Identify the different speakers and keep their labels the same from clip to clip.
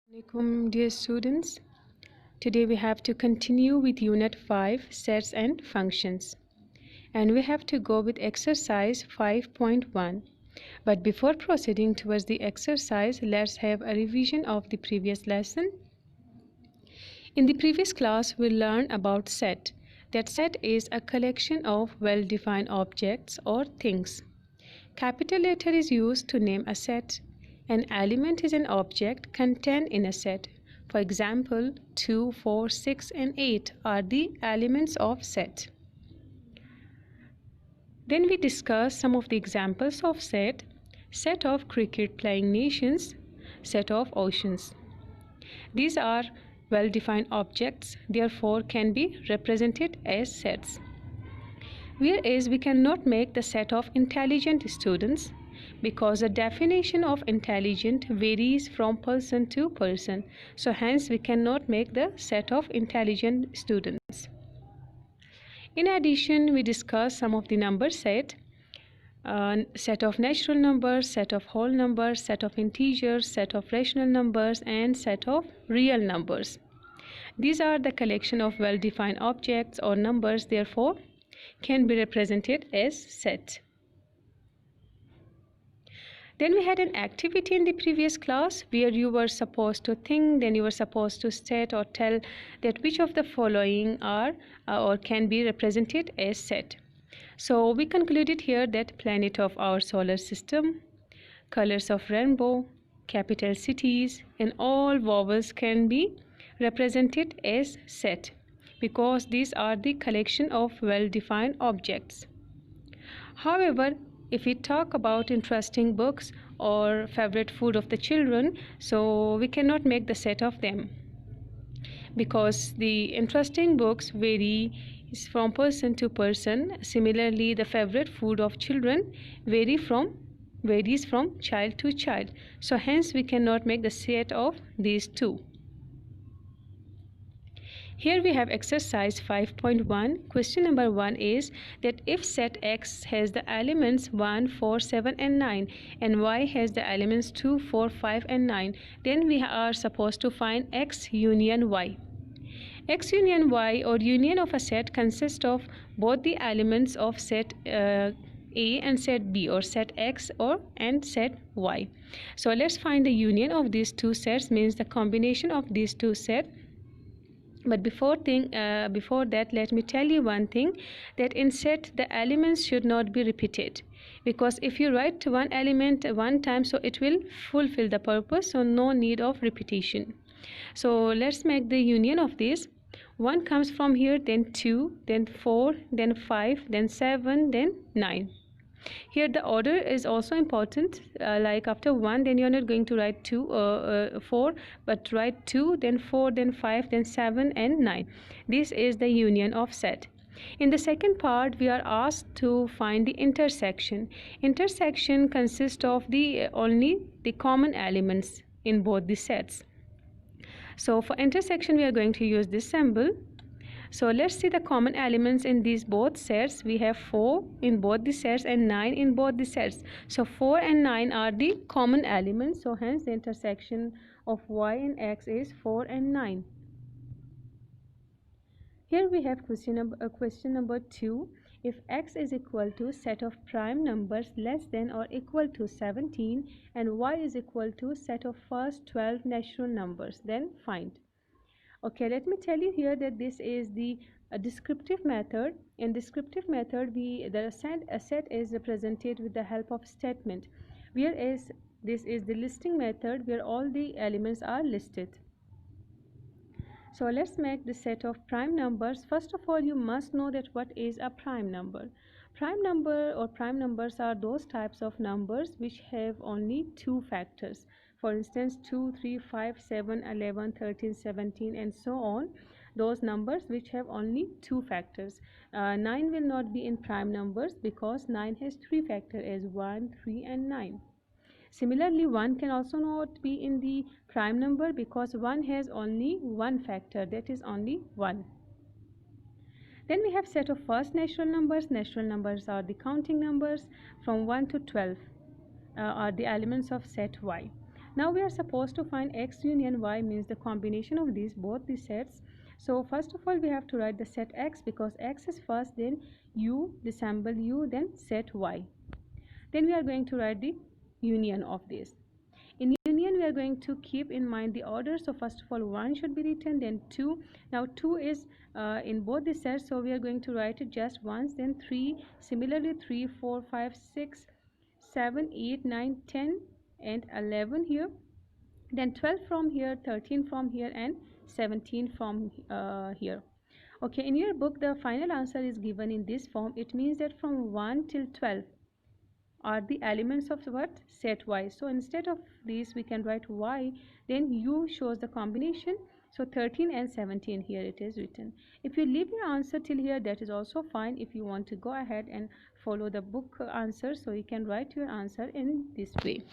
Speaker 1: Assalamualaikum, dear students. Today we have to continue with Unit 5 Sets and Functions, and we have to go with exercise 5.1. But before proceeding towards the exercise, let's have a revision of the previous lesson. In the previous class we learned about set. That set is a collection of well-defined objects or things. Capital letter is used to name a set. An element is an object contained in a set. For example, 2, 4, 6 and 8 are the elements of set. Then we discuss some of the examples of set. Set of cricket playing nations, set of oceans. These are well-defined objects, therefore can be represented as sets. Whereas we cannot make the set of intelligent students because the definition of intelligent varies from person to person. So hence we cannot make the set of intelligent students. In addition, we discuss some of the number set. Set of natural numbers, set of whole numbers, set of integers, set of rational numbers and set of real numbers. These are the collection of well-defined objects or numbers, therefore can be represented as set. Then we had an activity in the previous class where you were supposed to think, then you were supposed to state or tell that which of the following are or can be represented as set. So we concluded here that planet of our solar system, colors of rainbow, capital cities and all vowels can be represented as set because these are the collection of well-defined objects. However, if we talk about interesting books or favorite food of the children, so we cannot make the set of them because the interesting books vary from person to person. Similarly, the favorite food of children varies from child to child. So hence we cannot make the set of these two. Here we have exercise 5.1. Question number 1 is that if set X has the elements 1, 4, 7 and 9 and Y has the elements 2, 4, 5 and 9, then we are supposed to find X union Y. X union Y or union of a set consists of both the elements of set A and set B or set X and set Y. So let's find the union of these two sets, means the combination of these two sets. But before that, let me tell you one thing, that in set the elements should not be repeated, because if you write one element one time, so it will fulfill the purpose, so no need of repetition. So let's make the union of this. 1 comes from here, then 2, then 4, then 5, then 7, then 9. Here the order is also important, like after 1 then you're not going to write 4, but write 2, then 4, then 5, then 7 and 9. This is the union of set. In the second part we are asked to find the intersection. Intersection consists of only the common elements in both the sets. So for intersection we are going to use this symbol. So let's see the common elements in these both sets. We have 4 in both the sets and 9 in both the sets. So 4 and 9 are the common elements. So hence the intersection of Y and X is 4 and 9. Here we have question number 2. If X is equal to set of prime numbers less than or equal to 17 and Y is equal to set of first 12 natural numbers, then find. Okay, let me tell you here that this is the descriptive method. In descriptive method, a set is represented with the help of statement, whereas this is the listing method where all the elements are listed. So let's make the set of prime numbers. First of all, you must know that what is a prime number. Prime number or prime numbers are those types of numbers which have only 2 factors. For instance, 2, 3, 5, 7, 11, 13, 17 and so on. Those numbers which have only 2 factors. 9 will not be in prime numbers because 9 has 3 factors as 1, 3 and 9. Similarly, 1 can also not be in the prime number because 1 has only 1 factor, that is only 1. Then we have set of first natural numbers. Natural numbers are the counting numbers from 1 to 12 are the elements of set Y. Now we are supposed to find X union Y, means the combination of these both the sets. So first of all we have to write the set X, because X is first, then U, the symbol U, then set Y. Then we are going to write the union of this. In union we are going to keep in mind the order. So first of all 1 should be written, then 2. Now 2 is in both the sets, so we are going to write it just once. Then 3, similarly 3, 4, 5, 6, 7, 8, 9, 10 and 11 here. Then 12 from here, 13 from here and 17 from here. Okay, in your book the final answer is given in this form. It means that from 1 till 12 are the elements of what? Set Y. So instead of this we can write Y, then U shows the combination. So 13 and 17 here it is written. If you leave your answer till here, that is also fine. If you want to go ahead and follow the book answer, so you can write your answer in this way.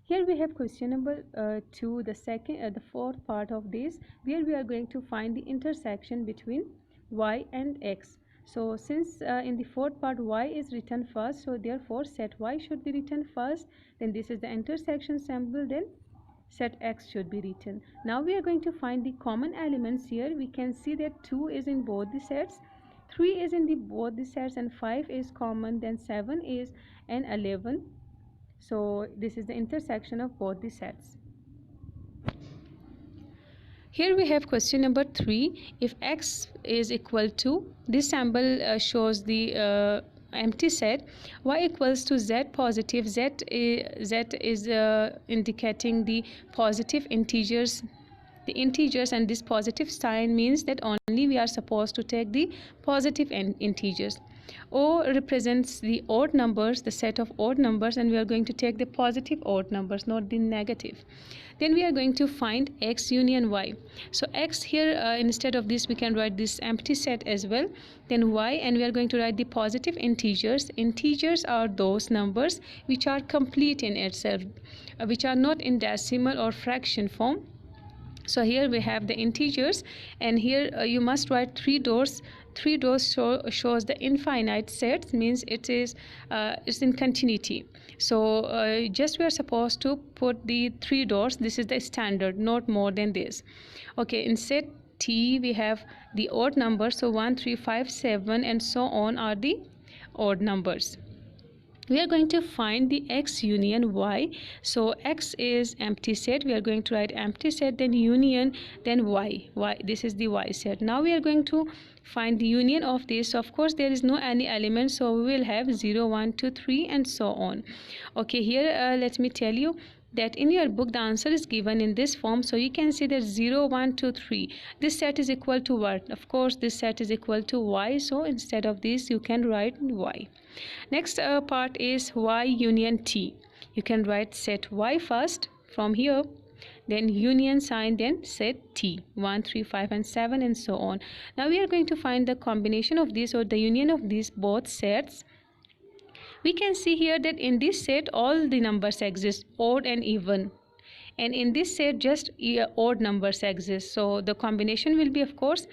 Speaker 1: Here we have question number 2, the fourth part of this, where we are going to find the intersection between Y and X. So since in the fourth part Y is written first, so therefore set Y should be written first, then this is the intersection symbol, then set X should be written. Now we are going to find the common elements here. We can see that 2 is in both the sets, 3 is in both the sets, and 5 is common, then 7 is, and 11. So this is the intersection of both the sets. Here we have question number 3. If X is equal to, this symbol shows the empty set, Y equals to Z positive. Z is indicating the positive integers, and this positive sign means that only we are supposed to take the positive integers. O represents the odd numbers, the set of odd numbers, and we are going to take the positive odd numbers, not the negative. Then we are going to find X union Y. So X here, instead of this we can write this empty set as well. Then Y, and we are going to write the positive integers. Integers are those numbers which are complete in itself, which are not in decimal or fraction form. So here we have the integers, and here you must write 3 doors. 3 doors shows the infinite sets, means it is it's in continuity. So just we are supposed to put the 3 doors. This is the standard, not more than this. Okay, in set T we have the odd numbers, so 1, 3, 5, 7 and so on are the odd numbers. We are going to find the X union Y. So X is empty set, we are going to write empty set, then union, then Y. This is the Y set. Now we are going to find the union of this. Of course there is no any element, so we will have 0, 1, 2, 3 and so on. Okay, here let me tell you that in your book the answer is given in this form. So you can see that 0, 1, 2, 3, this set is equal to what? Of course this set is equal to Y, so instead of this you can write Y. Next part is Y union T. You can write set Y first from here, then union sign, then set T, 1, 3, 5 and 7 and so on. Now we are going to find the combination of this, or the union of these both sets. We can see here that in this set all the numbers exist, odd and even, and in this set just odd numbers exist. So the combination will be, of course,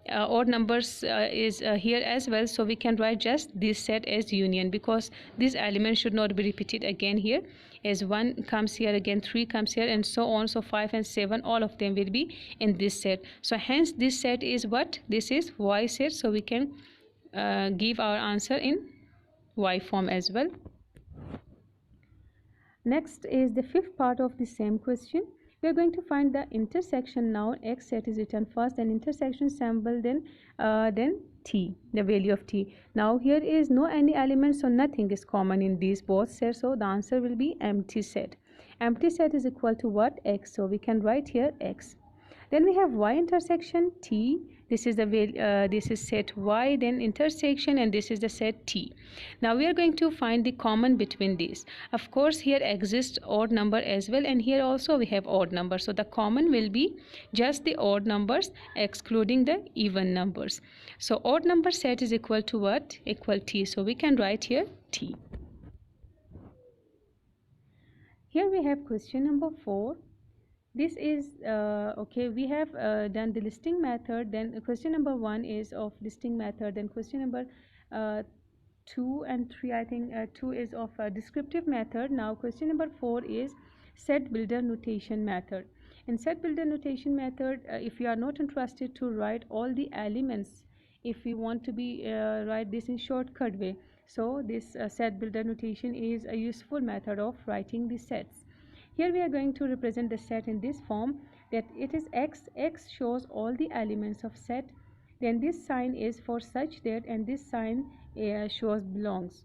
Speaker 1: odd numbers is here as well. So we can write just this set as union, because this element should not be repeated again here, as 1 comes here, again 3 comes here and so on. So 5 and 7, all of them will be in this set. So hence this set is what? This is Y set. So we can give our answer in Y form as well. Next is the fifth part of the same question. We are going to find the intersection. Now X set is written first, and intersection symbol, then T, the value of T. Now here is no any element, so nothing is common in these both sets, so the answer will be empty set. Empty set is equal to what? X, so we can write here X. Then we have Y intersection T. This is the this is set Y, then intersection, and this is the set T. Now we are going to find the common between these. Of course here exists odd number as well, and here also we have odd number. So the common will be just the odd numbers excluding the even numbers. So odd number set is equal to what? Equal T. So we can write here T. Here we have question number 4. This is okay, we have done the listing method. Then question number 1 is of listing method, then question number 2 and 3. I think 2 is of a descriptive method. Now question number 4 is set builder notation method. In set builder notation method, if you are not interested to write all the elements, if we want to be write this in shortcut way, so this set builder notation is a useful method of writing the sets. Here we are going to represent the set in this form, that it is x. X shows all the elements of set. Then this sign is for such that, and this sign shows belongs.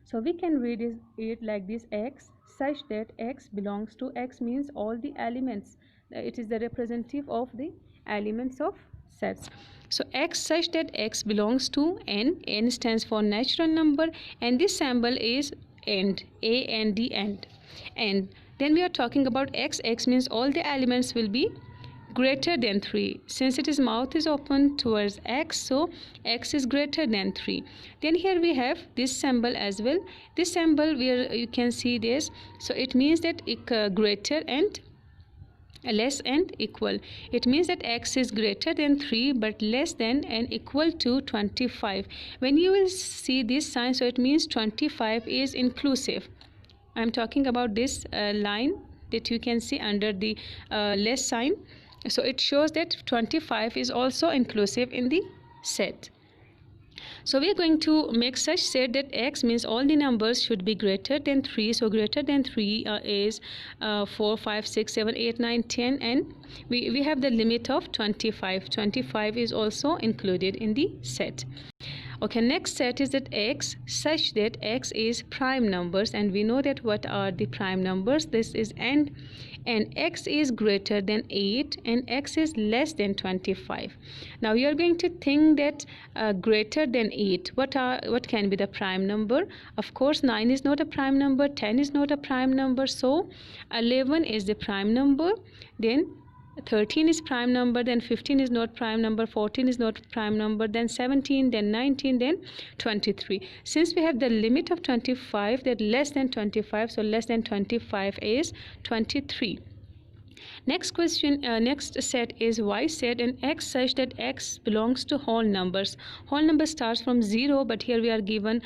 Speaker 1: So we can read it like this: x such that x belongs to. X means all the elements. It is the representative of the elements of sets. So x such that x belongs to n. N stands for natural number, and this symbol is AND. AND, AND. And then we are talking about x. X means all the elements will be greater than 3. Since its mouth is open towards x, so x is greater than 3. Then here we have this symbol as well. This symbol where you can see this, so it means that greater and less and equal. It means that x is greater than 3 but less than and equal to 25. When you will see this sign, so it means 25 is inclusive. I am talking about this line that you can see under the less sign. So it shows that 25 is also inclusive in the set. So we are going to make such set that x means all the numbers should be greater than 3. So greater than 3 is 4, 5, 6, 7, 8, 9, 10, and we have the limit of 25. 25 is also included in the set. Okay, next set is that x such that x is prime numbers, and we know that what are the prime numbers. This is and x is greater than 8 and x is less than 25. Now you are going to think that greater than 8, what can be the prime number? Of course 9 is not a prime number, 10 is not a prime number, so 11 is the prime number, then 13 is prime number, then 15 is not prime number, 14 is not prime number, then 17, then 19, then 23. Since we have the limit of 25, that less than 25, so less than 25 is 23. Next question, next set is y set, and x such that x belongs to whole numbers. Whole number starts from 0, but here we are given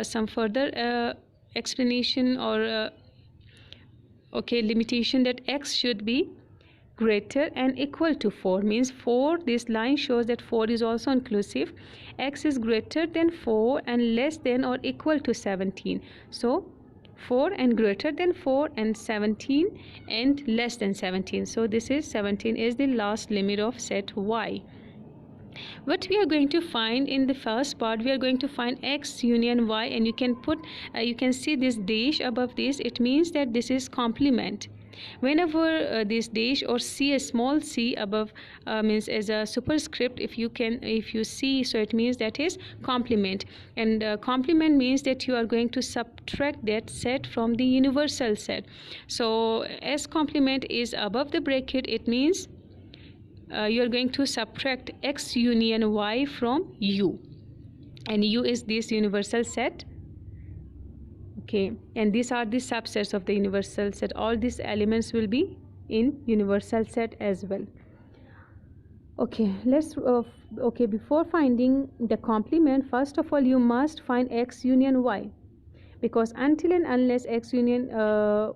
Speaker 1: some further explanation or limitation, that x should be greater and equal to 4. Means 4, this line shows that 4 is also inclusive. X is greater than 4 and less than or equal to 17. So 4 and greater than 4 and 17 and less than 17. So this is 17 is the last limit of set y. What we are going to find in the first part, we are going to find x union y, and you can put you can see this dash above this. It means that this is complement. Whenever this dash or c, a small c above means as a superscript, if you see, so it means that is complement, and complement means that you are going to subtract that set from the universal set. So as complement is above the bracket, it means you are going to subtract x union y from u, and u is this universal set. Okay, and these are the subsets of the universal set. All these elements will be in universal set as well. Okay, let's before finding the complement, first of all you must find x union y, because until and unless x union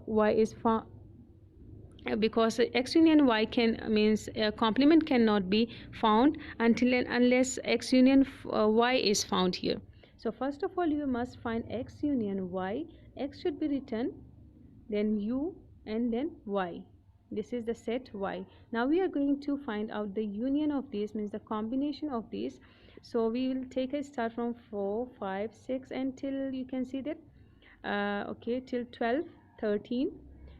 Speaker 1: y is found, because x union y means complement cannot be found until and unless x union y is found here. So first of all you must find x union y. X should be written, then u, and then y. This is the set y. Now we are going to find out the union of these, means the combination of these. So we will take a start from 4, 5, 6 until you can see that till 12, 13,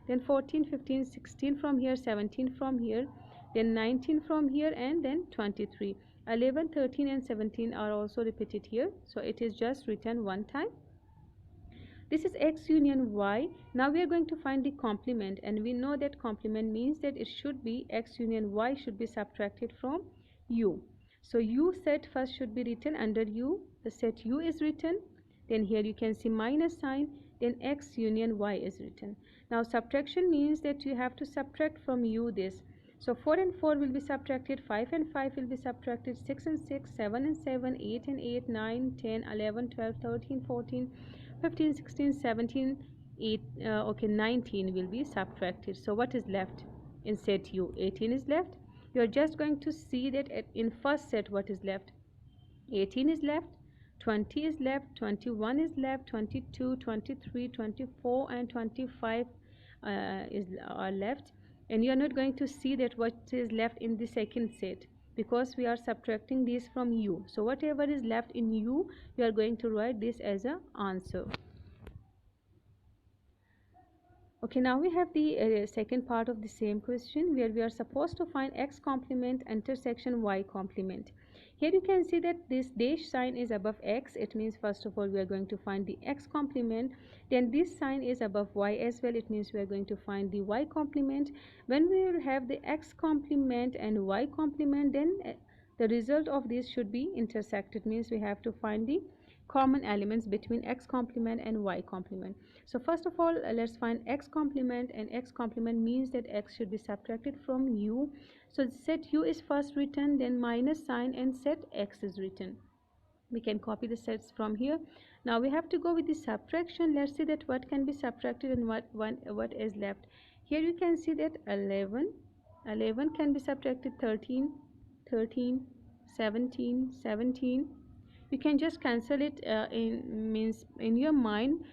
Speaker 1: then 14, 15, 16 from here, 17 from here, then 19 from here, and then 23. 11, 13 and 17 are also repeated here, so it is just written one time. This is x union y. Now we are going to find the complement, and we know that complement means that it should be x union y should be subtracted from u. So u set first should be written under u. The set u is written, then here you can see minus sign, then x union y is written. Now subtraction means that you have to subtract from u this. So 4 and 4 will be subtracted, 5 and 5 will be subtracted, 6 and 6, 7 and 7, 8 and 8, 9, 10, 11, 12, 13, 14, 15, 16, 17, 8, okay, 19 will be subtracted. So what is left in set U? 18 is left. You are just going to see that in first set what is left. 18 is left, 20 is left, 21 is left, 22, 23, 24 and 25 are left, and you are not going to see that what is left in the second set because we are subtracting this from U. So whatever is left in U, you are going to write this as an answer. Okay, now we have the second part of the same question where we are supposed to find x complement intersection y complement. Here you can see that this dash sign is above x. It means first of all we are going to find the x complement. Then this sign is above y as well. It means we are going to find the y complement. When we will have the x complement and y complement, then the result of this should be intersected. Means we have to find the common elements between x complement and y complement. So first of all, let's find x complement, and x complement means that x should be subtracted from U. So set U is first written, then minus sign, and set x is written. We can copy the sets from here. Now we have to go with the subtraction. Let's see that what can be subtracted and what is left. Here you can see that 11 can be subtracted, 13, 17. You can just cancel it in your mind,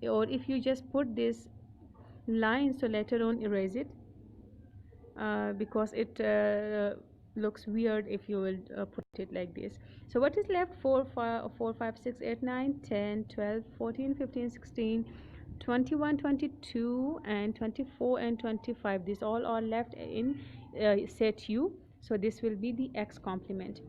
Speaker 1: or if you just put this line, so later on erase it because it looks weird if you will put it like this. So what is left? 4, 5, 6, 8, 9, 10, 12, 14, 15, 16, 21, 22 and 24 and 25. These all are left in set U. So this will be the x complement.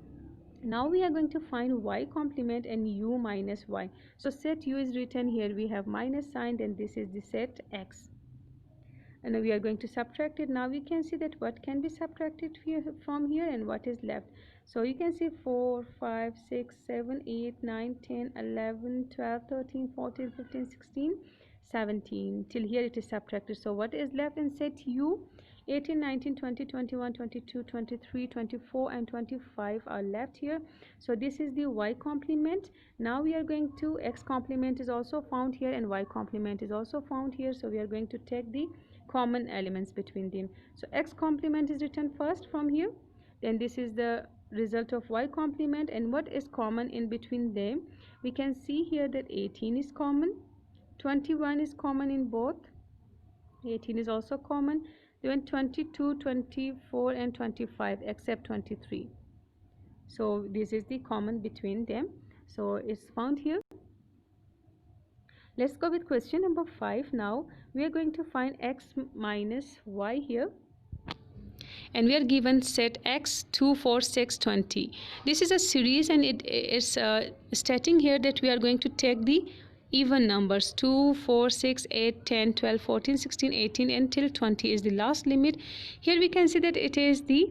Speaker 1: Now we are going to find y complement and U minus y. So set U is written here, we have minus sign, then this is the set x, and now we are going to subtract it. Now we can see that what can be subtracted here from here and what is left. So you can see 4, 5, 6, 7, 8, 9, 10, 11, 12, 13, 14, 15, 16, 17. Till here it is subtracted. So what is left in set U? 18, 19, 20, 21, 22, 23, 24 and 25 are left here. So this is the y complement. Now we are going to, x complement is also found here and y complement is also found here. So we are going to take the common elements between them. So x complement is written first from here, then this is the result of y complement, and what is common in between them? We can see here that 18 is common, 21 is common in both, 18 is also common, then 22, 24 and 25 except 23. So this is the common between them, so it's found here. Let's go with question number 5. Now we are going to find x minus y here, and we are given set x 2, 4, 6, 20. This is a series, and it is stating here that we are going to take the even numbers 2, 4, 6, 8, 10, 12, 14, 16, 18 until 20 is the last limit. Here we can see that it is the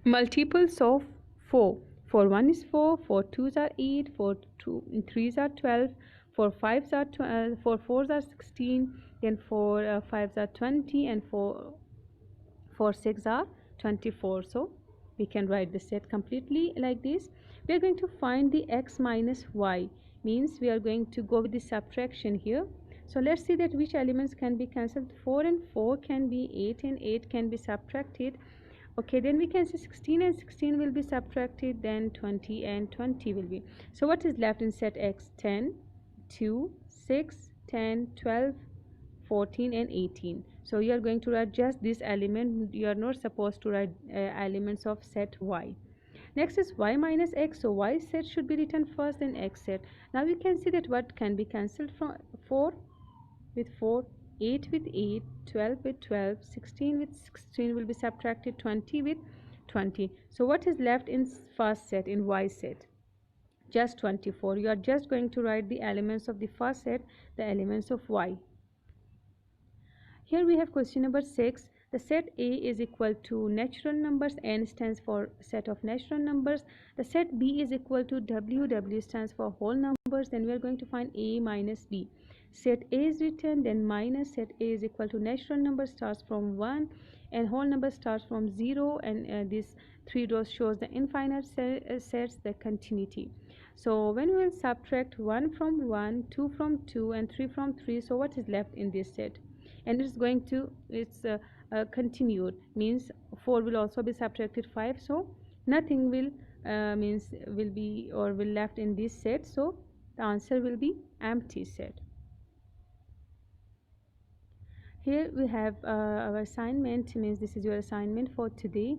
Speaker 1: multiples of 4. 4 1 is 4, 4 2s are 8, 4 3s are 12, 4 5s are 12, 4 4s are 16, then 4 5s are 20, and 4 6 are 24. So we can write the set completely like this. We are going to find the x minus y, means we are going to go with the subtraction here. So let's see that which elements can be cancelled. 4 and 4 can be, 8 and 8 can be subtracted. Okay, then we can see 16 and 16 will be subtracted, then 20 and 20 will be. So what is left in set x? 10, 2, 6, 10, 12, 14 and 18. So you are going to write just this element. You are not supposed to write elements of set y. Next is y minus x. So y set should be written first, then x set. Now you can see that what can be cancelled from 4 with 4, 8 with 8, 12 with 12, 16 with 16 will be subtracted, 20 with 20. So what is left in first set, in y set? Just 24. You are just going to write the elements of the first set, the elements of y. Here we have question number 6. The set A is equal to natural numbers. N stands for set of natural numbers. The set B is equal to W. W stands for whole numbers. Then we are going to find A minus B. set A is written, then minus set A is equal to natural number starts from 1 and whole number starts from 0, and this 3 rows shows the infinite sets, the continuity. So when we will subtract 1 from 1, 2 from 2 and 3 from 3, so what is left in this set? And it's going to, it's continued, means 4 will also be subtracted 5, so nothing will means will be or will left in this set, so the answer will be empty set. Here we have our assignment, means this is your assignment for today,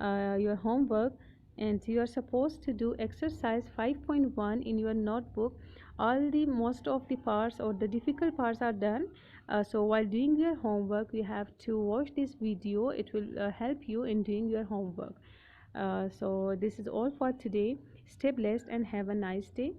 Speaker 1: your homework, and you are supposed to do exercise 5.1 in your notebook. All the most of the parts or the difficult parts are done. So while doing your homework you have to watch this video. It will help you in doing your homework. So this is all for today. Stay blessed and have a nice day.